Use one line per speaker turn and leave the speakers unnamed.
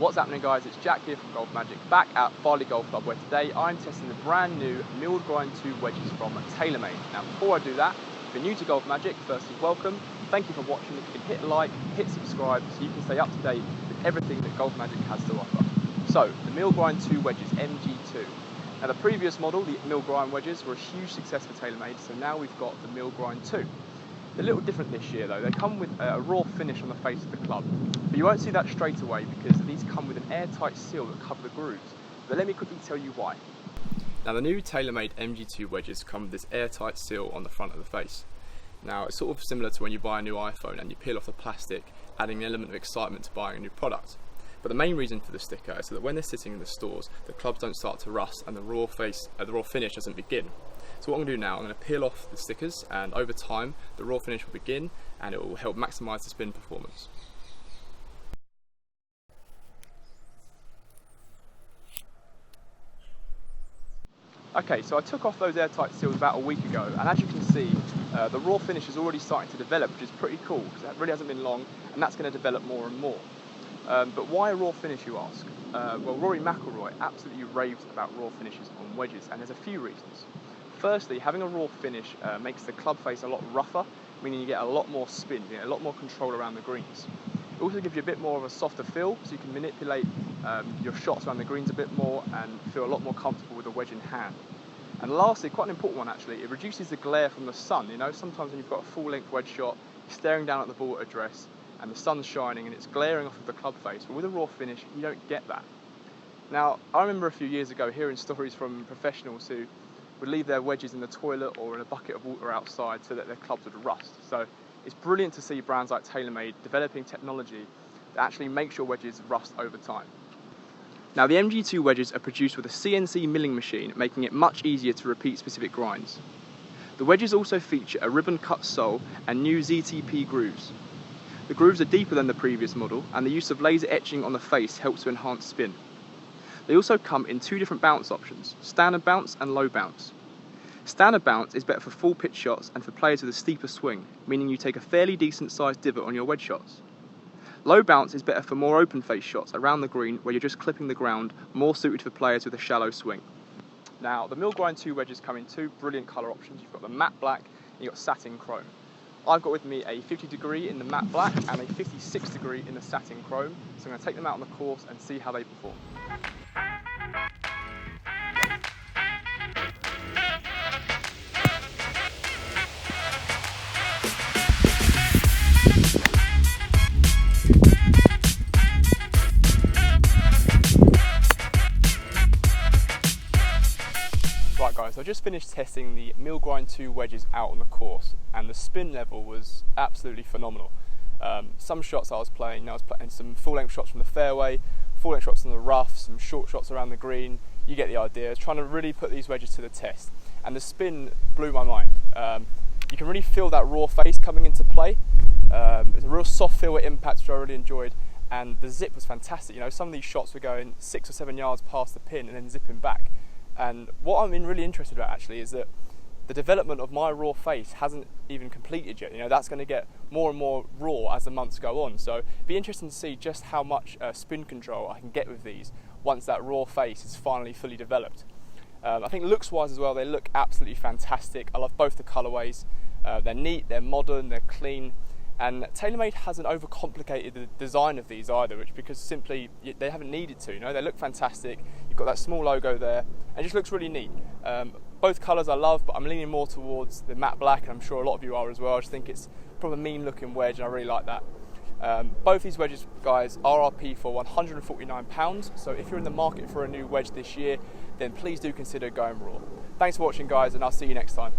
What's happening, guys? It's Jack here from GolfMagic, back at Farleigh Golf Club, where today I'm testing the brand new milled grind 2 wedges from TaylorMade. Now before I do that, if you're new to GolfMagic, firstly welcome, thank you for watching. If you can hit like, hit subscribe so you can stay up to date with everything that GolfMagic has to offer. So, the milled grind 2 wedges, MG2. Now the previous model, the milled grind wedges, were a huge success for TaylorMade, so now we've got the milled grind 2. They're a little different this year though. They come with a raw finish on the face of the club, but you won't see that straight away because these come with an airtight seal that cover the grooves. But let me quickly tell you why. Now the new TaylorMade MG2 wedges come with this airtight seal on the front of the face. Now it's sort of similar to when you buy a new iPhone and you peel off the plastic, adding an element of excitement to buying a new product. But the main reason for the sticker is so that when they're sitting in the stores, the clubs don't start to rust and the raw finish doesn't begin. So what I'm going to do now, I'm going to peel off the stickers, and over time the raw finish will begin and it will help maximise the spin performance. Okay, so I took off those airtight seals about a week ago, and as you can see, the raw finish is already starting to develop, which is pretty cool because that really hasn't been long, and that's going to develop more and more. But why a raw finish, you ask? Well, Rory McIlroy absolutely raves about raw finishes on wedges, and there's a few reasons. Firstly, having a raw finish makes the club face a lot rougher, meaning you get a lot more spin, you get a lot more control around the greens. It also gives you a bit more of a softer feel, so you can manipulate your shots around the greens a bit more and feel a lot more comfortable with the wedge in hand. And lastly, quite an important one actually, it reduces the glare from the sun. You know, sometimes when you've got a full-length wedge shot, you're staring down at the ball at address, and the sun's shining and it's glaring off of the club face, but with a raw finish, you don't get that. Now, I remember a few years ago hearing stories from professionals who would leave their wedges in the toilet or in a bucket of water outside so that their clubs would rust. So it's brilliant to see brands like TaylorMade developing technology that actually makes your wedges rust over time. Now the MG2 wedges are produced with a CNC milling machine, making it much easier to repeat specific grinds. The wedges also feature a ribbon cut sole and new ZTP grooves. The grooves are deeper than the previous model, and the use of laser etching on the face helps to enhance spin. They also come in two different bounce options, standard bounce and low bounce. Standard bounce is better for full pitch shots and for players with a steeper swing, meaning you take a fairly decent sized divot on your wedge shots. Low bounce is better for more open face shots around the green where you're just clipping the ground, more suited for players with a shallow swing. Now the milled grind 2 wedges come in two brilliant colour options. You've got the matte black and you've got satin chrome. I've got with me a 50 degree in the matte black and a 56 degree in the satin chrome, so I'm going to take them out on the course and see how they perform. Right guys, I just finished testing the milled grind 2 wedges out on the course, and the spin level was absolutely phenomenal. Some shots I was playing some full-length shots from the fairway, full-length shots from the rough, some short shots around the green. You get the idea. I was trying to really put these wedges to the test, and the spin blew my mind. You can really feel that raw face coming into play. It's a real soft feel at impact, which I really enjoyed, and the zip was fantastic. You know, some of these shots were going 6 or 7 yards past the pin and then zipping back. And what I'm really interested about actually is that the development of my raw face hasn't even completed yet. You know, that's going to get more and more raw as the months go on. So it'd be interesting to see just how much spin control I can get with these once that raw face is finally fully developed. I think looks-wise as well, they look absolutely fantastic. I love both the colourways. They're neat, they're modern, they're clean. And TaylorMade hasn't overcomplicated the design of these either, which because simply they haven't needed to. You know, they look fantastic. You've got that small logo there, and it just looks really neat. Both colours I love, but I'm leaning more towards the matte black, and I'm sure a lot of you are as well. I just think it's a proper mean-looking wedge, and I really like that. Both these wedges, guys, RRP for £149. So if you're in the market for a new wedge this year, then please do consider going raw. Thanks for watching, guys, and I'll see you next time.